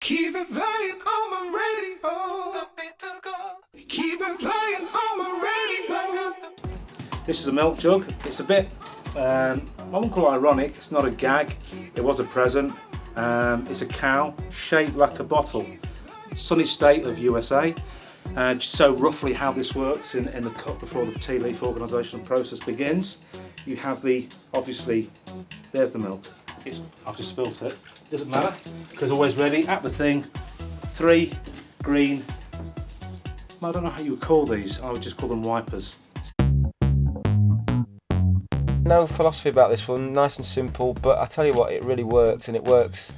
Keep it playing on my radio. Keep it playing on my radio. This is a milk jug. It's a bit, I wouldn't call it ironic, it's not a gag, it was a present. It's a cow shaped like a bottle. Sunny state of USA. Just so roughly how this works in the cup before the tea leaf organisational process begins. You have obviously, there's the milk. I've just spilt it. Doesn't matter, because always ready at the thing. 3 green, I don't know how you would call these, I would just call them wipers. No philosophy about this one, nice and simple, but I tell you what, it really works, and it works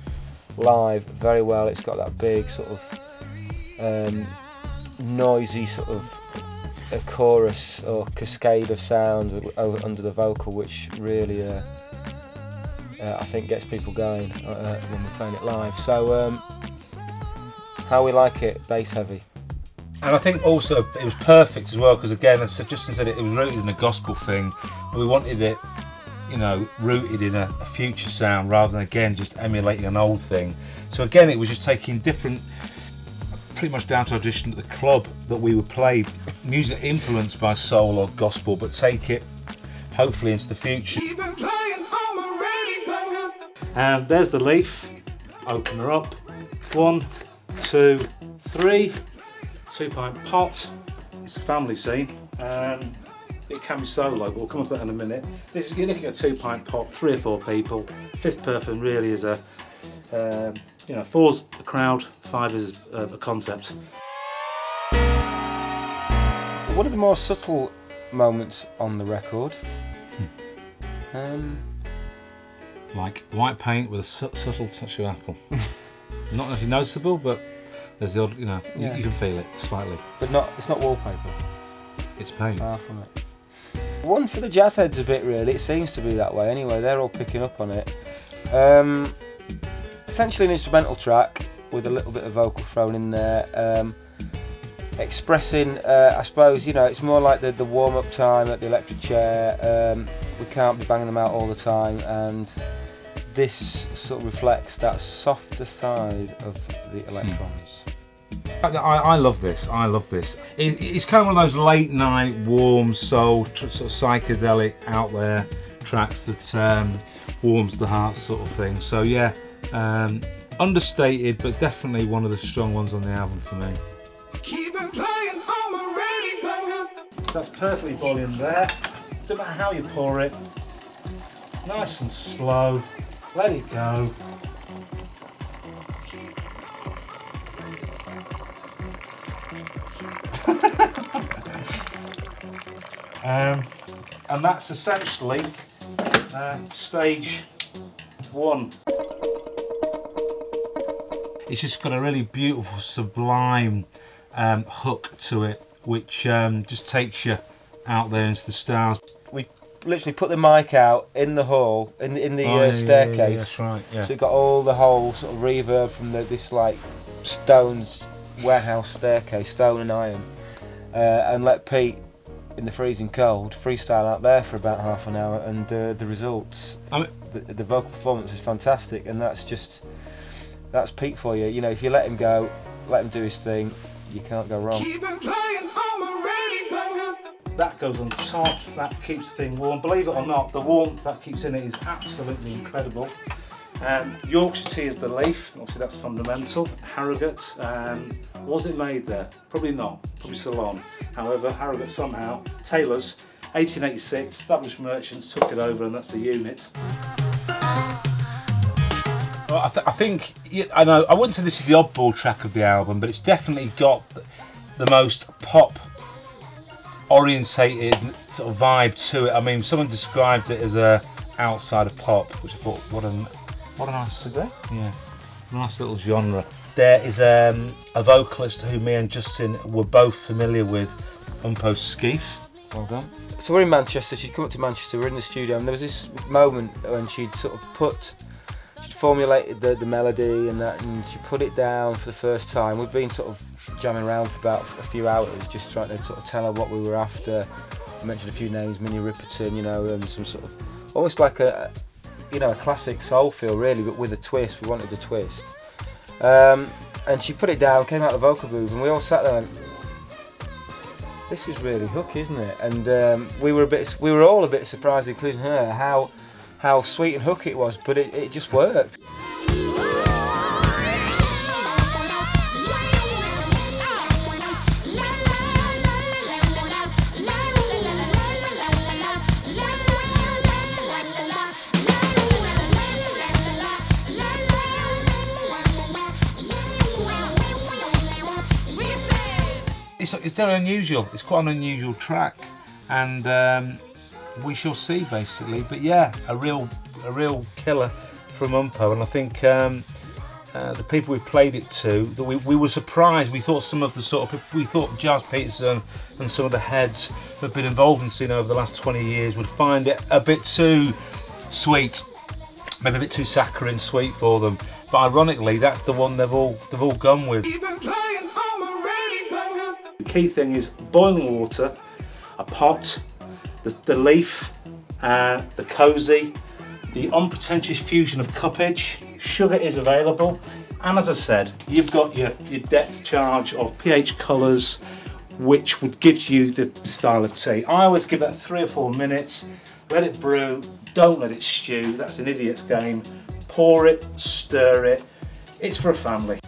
live very well. It's got that big sort of noisy sort of a chorus or cascade of sound under the vocal, which really I think gets people going when we're playing it live. So how we like it, bass heavy. And I think also it was perfect as well, because again, as Justin said, it was rooted in a gospel thing, but we wanted it, you know, rooted in a future sound rather than again just emulating an old thing. So again, it was just taking different, pretty much down to audition at the club, that we would play music influenced by soul or gospel, but take it hopefully into the future. Keep it playing on my radio. And there's the leaf. Open her up. 1, 2, 3. 2-pint pot. It's a family scene. It can be solo, but we'll come on to that in a minute. This is, you're looking at a 2-pint pot, 3 or 4 people. 5th person really is a, you know, 4's the crowd, 5 is a concept. One of the more subtle moments on the record. Like white paint with a subtle touch of apple. Not actually noticeable, but there's the odd, you know, yeah. you can feel it slightly. But it's not wallpaper. It's paint. Far from it. One for the jazz heads a bit, really. It seems to be that way anyway. They're all picking up on it. Essentially an instrumental track with a little bit of vocal thrown in there. Expressing, I suppose, you know, it's more like the warm-up time at the electric chair. We can't be banging them out all the time, and this sort of reflects that softer side of the Elektrons. I love this. I love this. It's kind of one of those late night, warm soul, sort of psychedelic, out there tracks that warms the heart, sort of thing. So yeah, understated, but definitely one of the strong ones on the album for me. Keep it playing on my radio. That's perfectly boiling there. Doesn't matter how you pour it. Nice and slow. Let it go. And that's essentially stage 1. It's just got a really beautiful, sublime hook to it, which just takes you out there into the stars. We literally put the mic out in the hall, in the staircase. Yeah, that's right. Yeah. So it got all the whole sort of reverb from this like stone warehouse staircase, stone and iron, and let Pete, in the freezing cold, freestyle out there for about half an hour, and the results, the vocal performance is fantastic, and that's Pete for you. You know, if you let him go, let him do his thing, you can't go wrong. Keep it playing on my radio. That goes on top, that keeps the thing warm. Believe it or not, the warmth that keeps in it is absolutely incredible. Yorkshire tea is the leaf, obviously that's fundamental. Harrogate, was it made there? Probably not, probably Ceylon. However, Harrogate somehow, Taylor's, 1886, established merchants took it over, and that's the unit. Well, I think, I know, I wouldn't say this is the oddball track of the album, but it's definitely got the most pop orientated sort of vibe to it. I mean, someone described it as a outside of pop, which I thought, what a nice, yeah, nice little genre. There is a vocalist who me and Justin were both familiar with, Umpo Skeef. Well done. So we're in Manchester. She'd come up to Manchester. We're in the studio, and there was this moment when she'd sort of she'd formulated the melody and that, and she put it down for the first time. We've been sort of jamming around for about a few hours, just trying to sort of tell her what we were after. I mentioned a few names, Minnie Riperton, you know, and some sort of almost like a classic soul feel really, but with a twist. We wanted a twist. And she put it down, came out the vocal booth, and we all sat there and went, this is really hook, isn't it? And we were all a bit surprised, including her, how sweet and hook it was, but it just worked. It's very unusual. It's quite an unusual track, and we shall see basically. But yeah, a real killer from Umpo, and I think the people we played it to, that we were surprised. We thought some of the we thought Giles Peterson and some of the heads who have been involved in the scene over the last 20 years would find it a bit too sweet, maybe a bit too saccharine sweet for them. But ironically, that's the one they've all gone with. The key thing is boiling water, a pot, the leaf, the cosy, the unpretentious fusion of cuppage. Sugar is available, and as I said, you've got your depth charge of pH colours, which would give you the style of tea. I always give it 3 or 4 minutes, let it brew, don't let it stew, that's an idiot's game. Pour it, stir it, it's for a family.